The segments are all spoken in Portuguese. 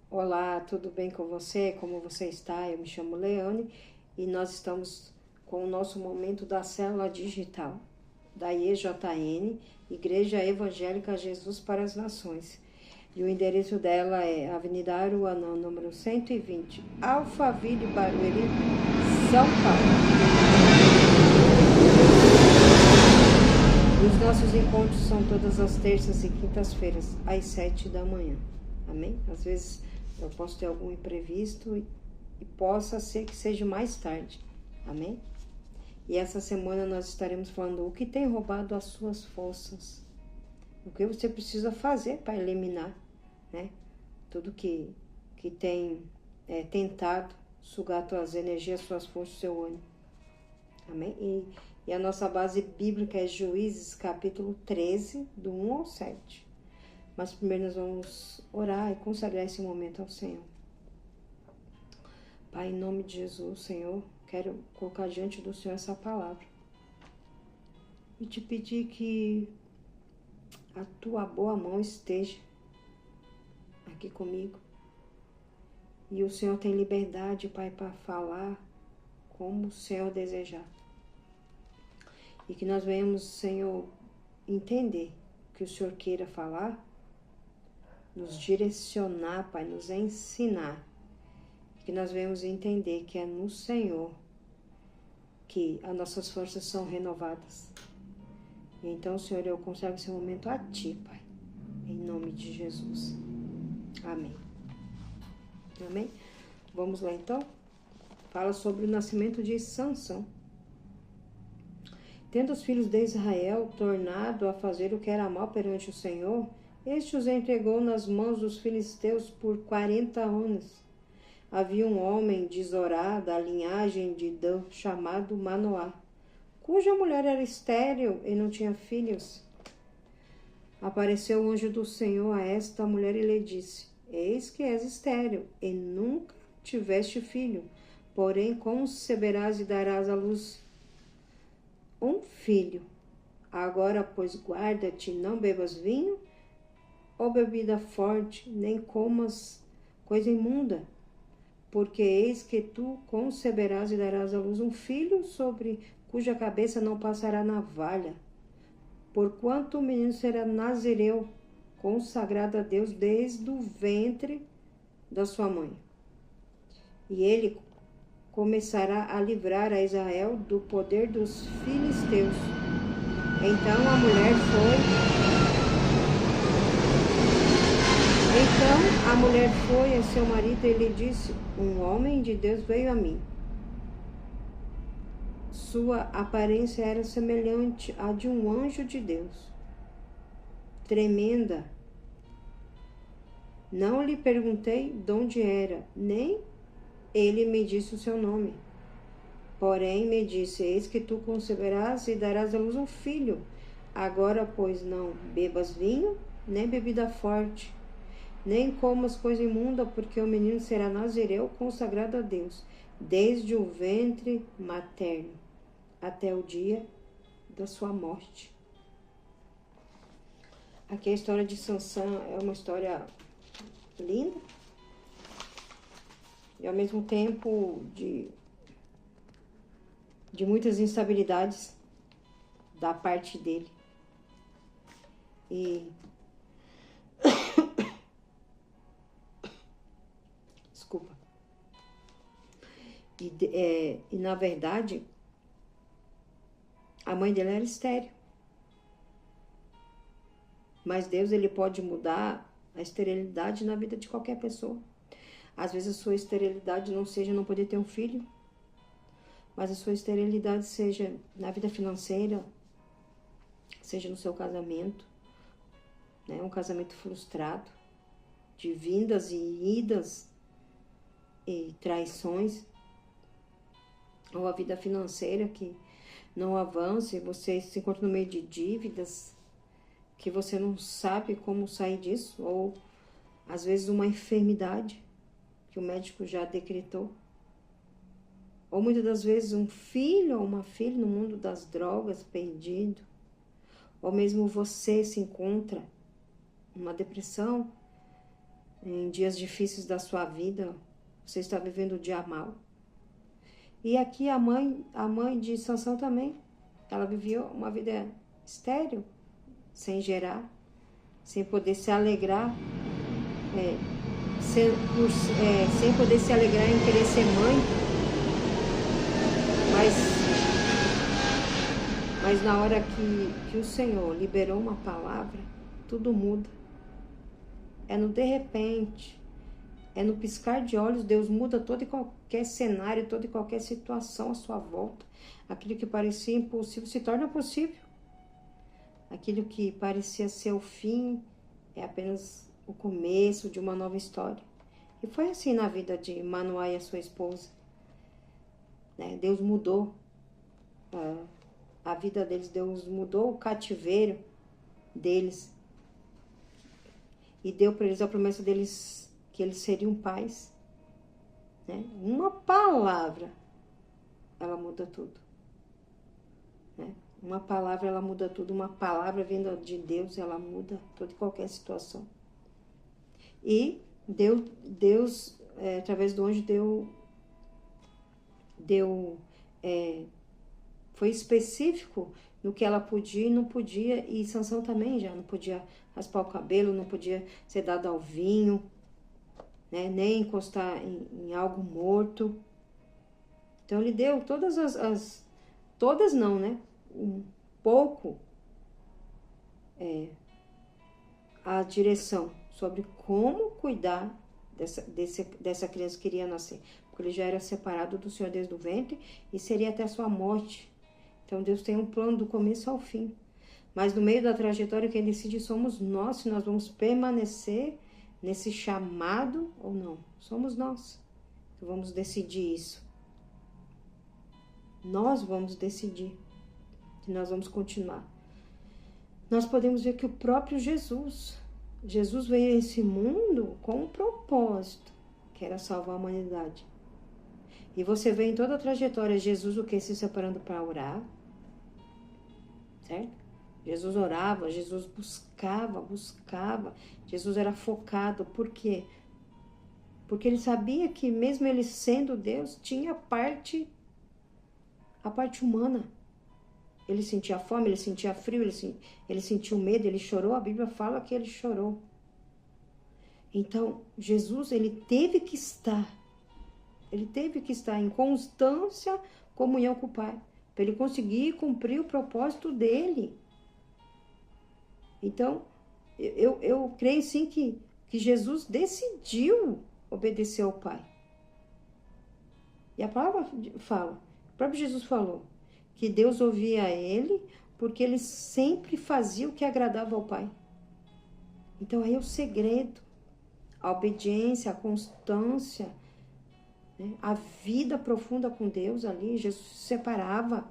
Olá, tudo bem com você? Como você está? Eu me chamo Leane e nós estamos com o nosso momento da célula digital da IEJN, Igreja Evangélica Jesus para as Nações. E o endereço dela é Avenida Aruanã, número 120, Alphaville, Barueri, São Paulo. Os nossos encontros são todas as terças e quintas-feiras, às 7 da manhã. Amém? Às vezes eu posso ter algum imprevisto e possa ser que seja mais tarde. Amém? E essa semana nós estaremos falando o que tem roubado as suas forças. O que você precisa fazer para eliminar, né? Tudo que tem tentado sugar suas energias, suas forças, seu ânimo. Amém? E a nossa base bíblica é Juízes, capítulo 13, do 1 ao 7. Mas primeiro nós vamos orar e consagrar esse momento ao Senhor. Pai, em nome de Jesus, Senhor, quero colocar diante do Senhor essa palavra. E te pedir que a tua boa mão esteja aqui comigo. E o Senhor tem liberdade, Pai, para falar como o Senhor desejar. E que nós venhamos, Senhor, entender que o Senhor queira falar, nos direcionar, Pai, nos ensinar. Que nós venhamos entender que é no Senhor que as nossas forças são renovadas. E então, Senhor, eu consagro esse momento a Ti, Pai. Em nome de Jesus. Amém. Amém? Vamos lá, então? Fala sobre o nascimento de Sansão. Tendo os filhos de Israel tornado a fazer o que era mal perante o Senhor, este os entregou nas mãos dos filisteus por 40 anos. Havia um homem de Zorá, da linhagem de Dan, chamado Manoá, cuja mulher era estéril e não tinha filhos. Apareceu o anjo do Senhor a esta mulher e lhe disse: Eis que és estéril e nunca tiveste filho, porém conceberás e darás à luz um filho. Agora, pois, guarda-te, não bebas vinho ou bebida forte, nem comas coisa imunda, porque eis que tu conceberás e darás à luz um filho, sobre cuja cabeça não passará navalha, porquanto o menino será nazireu, consagrado a Deus desde o ventre da sua mãe. E ele começará a livrar a Israel do poder dos filisteus. Então a mulher foi a seu marido e lhe disse: Um homem de Deus veio a mim. Sua aparência era semelhante à de um anjo de Deus, tremenda. Não lhe perguntei de onde era, nem ele me disse o seu nome. Porém me disse: Eis que tu conceberás e darás à luz um filho. Agora, pois, não bebas vinho, nem bebida forte, nem comas coisa imunda, porque o menino será nazireu, consagrado a Deus, desde o ventre materno, até o dia da sua morte. Aqui a história de Sansão é uma história linda, e ao mesmo tempo de muitas instabilidades da parte dele. Desculpa. E na verdade, a mãe dele era estéril. Mas Deus, ele pode mudar a esterilidade na vida de qualquer pessoa. Às vezes a sua esterilidade não seja não poder ter um filho, mas a sua esterilidade seja na vida financeira, seja no seu casamento, né? Um casamento frustrado, de vindas e idas e traições, ou a vida financeira que não avança e você se encontra no meio de dívidas que você não sabe como sair disso, ou às vezes uma enfermidade que o médico já decretou, ou muitas das vezes um filho ou uma filha no mundo das drogas perdido, ou mesmo você se encontra numa depressão em dias difíceis da sua vida, você está vivendo o dia mal. E aqui a mãe de Sansão também, ela viveu uma vida estéril, sem gerar, sem poder se alegrar, sem poder se alegrar em querer ser mãe, mas na hora que o Senhor liberou uma palavra, tudo muda. É no de repente, é no piscar de olhos, Deus muda todo e qualquer cenário, toda e qualquer situação à sua volta. Aquilo que parecia impossível se torna possível. Aquilo que parecia ser o fim é apenas o começo de uma nova história. E foi assim na vida de Manoá e a sua esposa. Deus mudou a vida deles, Deus mudou o cativeiro deles. E deu para eles a promessa deles que eles seriam pais. Uma palavra, ela muda tudo. Uma palavra, ela muda tudo. Uma palavra vindo de Deus, ela muda toda e qualquer situação. E Deus através do anjo, foi específico no que ela podia e não podia. E Sansão também já não podia raspar o cabelo, não podia ser dado ao vinho, nem encostar em algo morto. Então ele deu todas todas não, um pouco a direção sobre como cuidar dessa criança que iria nascer, porque ele já era separado do Senhor desde o ventre e seria até a sua morte. Então Deus tem um plano do começo ao fim, mas no meio da trajetória quem decide somos nós, se nós vamos permanecer nesse chamado ou não. Somos nós que vamos decidir isso. Nós vamos decidir se nós vamos continuar. Nós podemos ver que o próprio Jesus veio a esse mundo com um propósito, que era salvar a humanidade. E você vê em toda a trajetória Jesus o que? Se separando para orar, certo? Jesus orava, Jesus buscava, Jesus era focado. Por quê? Porque ele sabia que mesmo ele sendo Deus, tinha a parte humana. Ele sentia fome, ele sentia frio, ele sentiu medo, ele chorou. A Bíblia fala que ele chorou. Então, Jesus, ele teve que estar em constância comunhão com o Pai, para ele conseguir cumprir o propósito dele. Então, eu creio sim que Jesus decidiu obedecer ao Pai. E a palavra fala, o próprio Jesus falou, que Deus ouvia ele porque ele sempre fazia o que agradava ao Pai. Então aí é o segredo, a obediência, a constância, a vida profunda com Deus ali. Jesus se separava,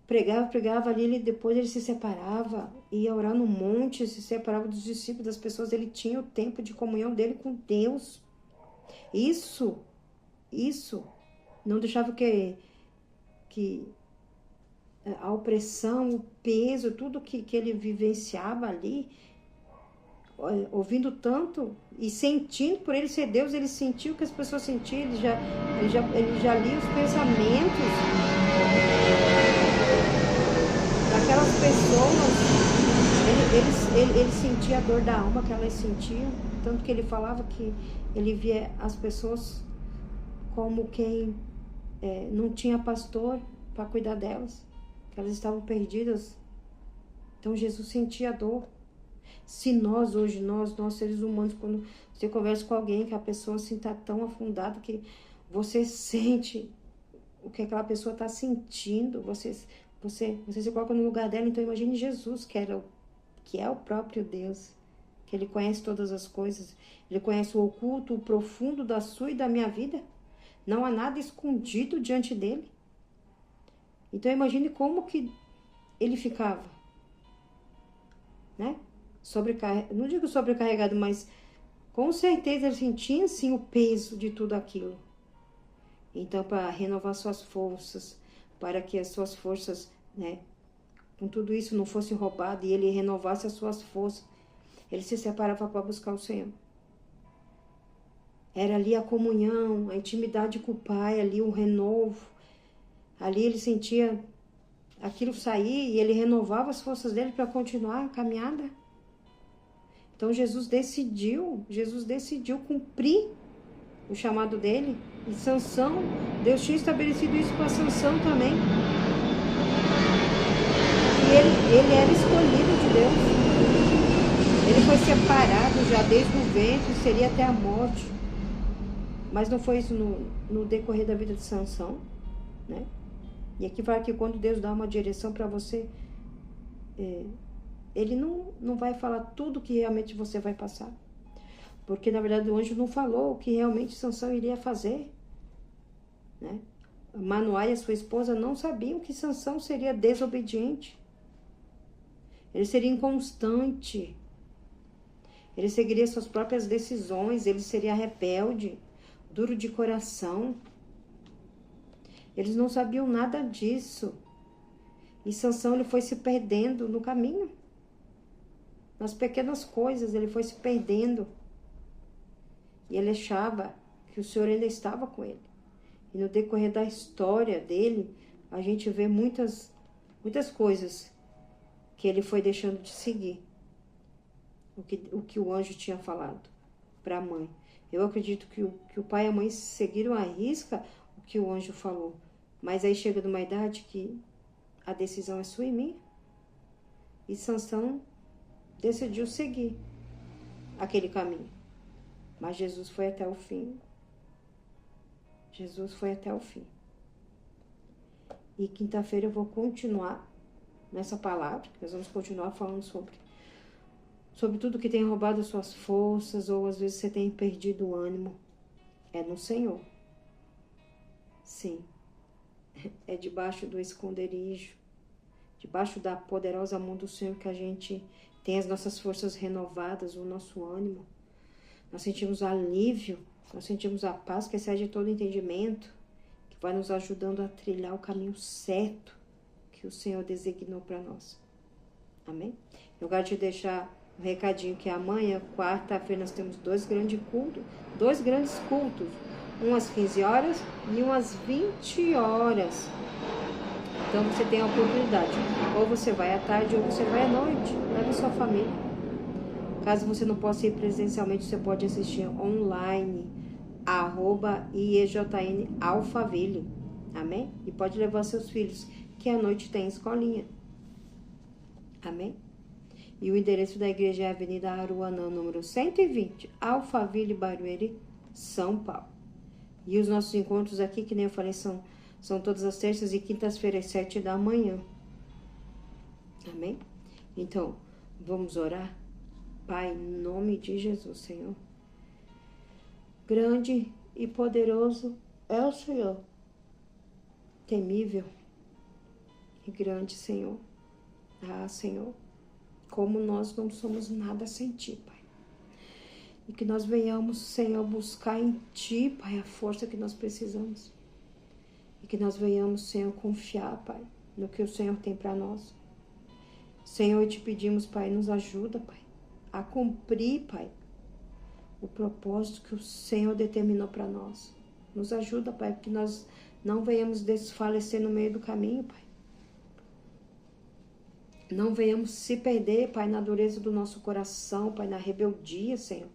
pregava ali, depois ele se separava, ia orar no monte, se separava dos discípulos, das pessoas. Ele tinha o tempo de comunhão dele com Deus. Isso não deixava que a opressão, o peso, tudo que ele vivenciava ali, ouvindo tanto e sentindo por ele ser Deus, ele sentiu o que as pessoas sentiam, ele já lia os pensamentos daquelas pessoas, ele sentia a dor da alma que elas sentiam, tanto que ele falava que ele via as pessoas como quem não tinha pastor para cuidar delas, que elas estavam perdidas. Então Jesus sentia a dor. Se nós hoje, nós seres humanos, quando você conversa com alguém que a pessoa assim está tão afundada que você sente o que aquela pessoa está sentindo, você se coloca no lugar dela. Então imagine Jesus, que é o próprio Deus, que ele conhece todas as coisas, ele conhece o oculto, o profundo da sua e da minha vida. Não há nada escondido diante dele. Então imagine como que ele ficava, não digo sobrecarregado, mas com certeza ele sentia sim o peso de tudo aquilo. Então, para renovar suas forças, para que as suas forças, com tudo isso não fosse roubado e ele renovasse as suas forças, ele se separava para buscar o Senhor. Era ali a comunhão, a intimidade com o Pai, ali o renovo. Ali ele sentia aquilo sair e ele renovava as forças dele para continuar a caminhada. Então Jesus decidiu cumprir o chamado dele. E Sansão, Deus tinha estabelecido isso para Sansão também. E ele era escolhido de Deus. Ele foi separado já desde o ventre, seria até a morte. Mas não foi isso no decorrer da vida de Sansão, né? E aqui fala que quando Deus dá uma direção para você, ele não vai falar tudo que realmente você vai passar. Porque, na verdade, o anjo não falou o que realmente Sansão iria fazer, né? Manoá e a sua esposa não sabiam que Sansão seria desobediente. Ele seria inconstante. Ele seguiria suas próprias decisões. Ele seria rebelde, duro de coração. Eles não sabiam nada disso. E Sansão, ele foi se perdendo no caminho. Nas pequenas coisas, ele foi se perdendo. E ele achava que o Senhor ainda estava com ele. E no decorrer da história dele, a gente vê muitas coisas que ele foi deixando de seguir. O que o anjo tinha falado para a mãe. Eu acredito que o pai e a mãe seguiram à risca o que o anjo falou. Mas aí chega numa idade que a decisão é sua e minha. E Sansão decidiu seguir aquele caminho. Mas Jesus foi até o fim. Jesus foi até o fim. E quinta-feira eu vou continuar nessa palavra. Nós vamos continuar falando sobre tudo que tem roubado as suas forças, ou às vezes você tem perdido o ânimo. É no Senhor. Sim. É debaixo do esconderijo, debaixo da poderosa mão do Senhor que a gente tem as nossas forças renovadas, o nosso ânimo. Nós sentimos alívio, nós sentimos a paz que excede todo entendimento, que vai nos ajudando a trilhar o caminho certo que o Senhor designou para nós. Amém? Eu quero te deixar um recadinho que amanhã, quarta-feira, nós temos dois grandes cultos. Um às 15 horas e um às 20 horas. Então você tem a oportunidade. Ou você vai à tarde ou você vai à noite. Leve sua família. Caso você não possa ir presencialmente, você pode assistir online. @IEJN Alphaville. Amém? E pode levar seus filhos, que à noite tem escolinha. Amém? E o endereço da igreja é a Avenida Aruanã, número 120, Alphaville, Barueri, São Paulo. E os nossos encontros aqui, que nem eu falei, são todas as terças e quintas-feiras, 7 da manhã. Amém? Então, vamos orar? Pai, em nome de Jesus, Senhor. Grande e poderoso é o Senhor. Temível e grande, Senhor. Ah, Senhor, como nós não somos nada sem Ti, Pai. E que nós venhamos, Senhor, buscar em Ti, Pai, a força que nós precisamos. E que nós venhamos, Senhor, confiar, Pai, no que o Senhor tem para nós. Senhor, te pedimos, Pai, nos ajuda, Pai, a cumprir, Pai, o propósito que o Senhor determinou para nós. Nos ajuda, Pai, que nós não venhamos desfalecer no meio do caminho, Pai. Não venhamos se perder, Pai, na dureza do nosso coração, Pai, na rebeldia, Senhor.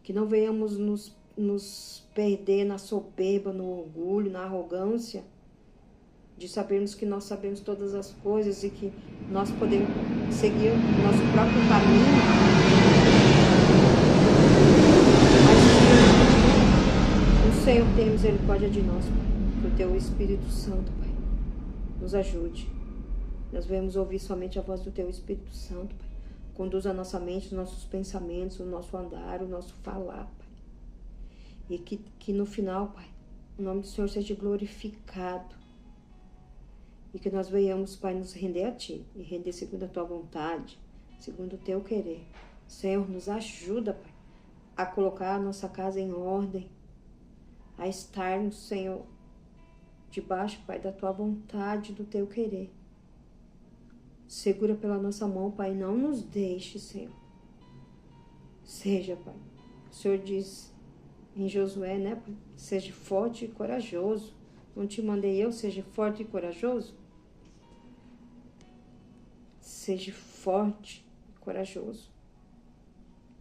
Que não venhamos nos perder na soberba, no orgulho, na arrogância, de sabermos que nós sabemos todas as coisas e que nós podemos seguir o nosso próprio caminho. Mas que o Senhor tenha misericórdia de nós, Pai. Que o Teu Espírito Santo, Pai, nos ajude. Nós vamos ouvir somente a voz do Teu Espírito Santo, Pai. Conduz a nossa mente, os nossos pensamentos, o nosso andar, o nosso falar, Pai. E que no final, Pai, o nome do Senhor seja glorificado. E que nós venhamos, Pai, nos render a Ti. E render segundo a Tua vontade, segundo o Teu querer. Senhor, nos ajuda, Pai, a colocar a nossa casa em ordem. A estarmos, Senhor, debaixo, Pai, da Tua vontade, do Teu querer. Segura pela nossa mão, Pai, não nos deixe, Senhor. Seja, Pai, O Senhor diz em Josué, né? Seja forte e corajoso. Não te mandei eu, seja forte e corajoso? Seja forte e corajoso.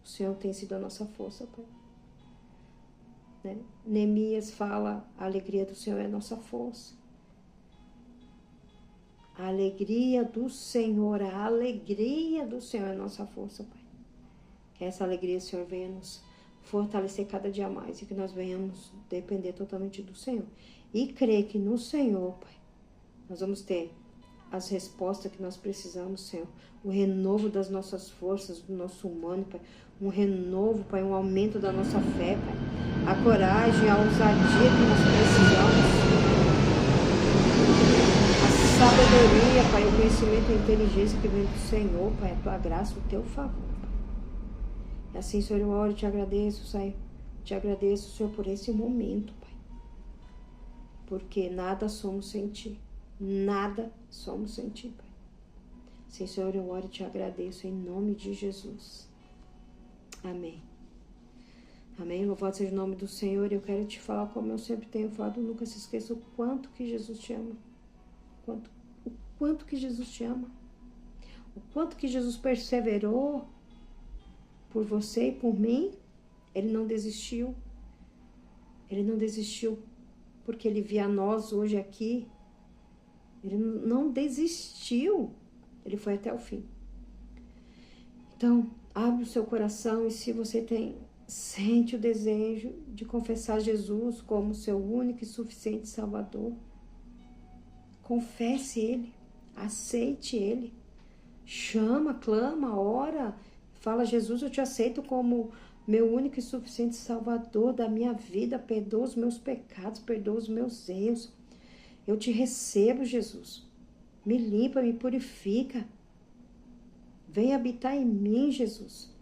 O Senhor tem sido a nossa força, Pai. Né? Neemias fala, a alegria do Senhor é a nossa força. A alegria do Senhor é a nossa força, Pai. Que essa alegria, Senhor, venha nos fortalecer cada dia mais e que nós venhamos depender totalmente do Senhor. E crer que no Senhor, Pai, nós vamos ter as respostas que nós precisamos, Senhor. O renovo das nossas forças, do nosso humano, Pai. Um renovo, Pai, um aumento da nossa fé, Pai. A coragem, a ousadia que nós precisamos. A sabedoria, Pai, o conhecimento e a inteligência que vem do Senhor, Pai. A tua graça, o teu favor, Pai. E assim, Senhor, eu oro e te agradeço, Senhor. Te agradeço, Senhor, por esse momento, Pai. Porque nada somos sem Ti. Nada somos sem Ti, Pai. Sim, Senhor, eu oro e te agradeço em nome de Jesus. Amém. Amém. Louvado seja o nome do Senhor. Eu quero te falar, como eu sempre tenho falado, nunca se esqueça o quanto que Jesus te ama. O quanto que Jesus te ama. O quanto que Jesus perseverou por você e por mim. Ele não desistiu. Ele não desistiu porque Ele via nós hoje aqui. Ele não desistiu. Ele foi até o fim. Então, abre o seu coração e se você sente o desejo de confessar Jesus como seu único e suficiente Salvador, confesse Ele, aceite Ele, chama, clama, ora, fala: Jesus, eu te aceito como meu único e suficiente Salvador da minha vida, perdoa os meus pecados, perdoa os meus erros, eu te recebo, Jesus, me limpa, me purifica, vem habitar em mim, Jesus.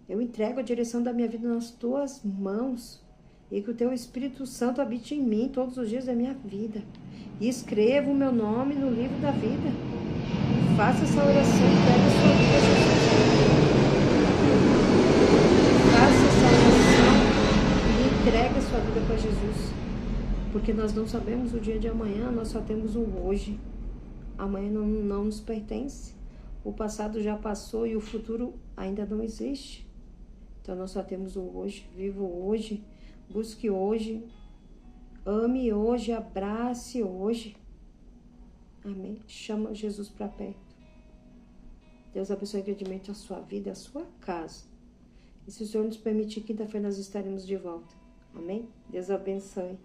Eu entrego a direção da minha vida nas tuas mãos e que o teu Espírito Santo habite em mim todos os dias da minha vida. E escreva o meu nome no livro da vida. Faça essa oração e entregue a sua vida a Jesus. Faça essa oração e entregue a sua vida para Jesus. Porque nós não sabemos o dia de amanhã, nós só temos o hoje. Amanhã não nos pertence. O passado já passou e o futuro ainda não existe. Então nós só temos o hoje. Viva hoje, busque hoje, ame hoje, abrace hoje. Amém. Chama Jesus para perto. Deus abençoe grandemente a sua vida e a sua casa. E se o Senhor nos permitir, quinta-feira nós estaremos de volta. Amém? Deus abençoe.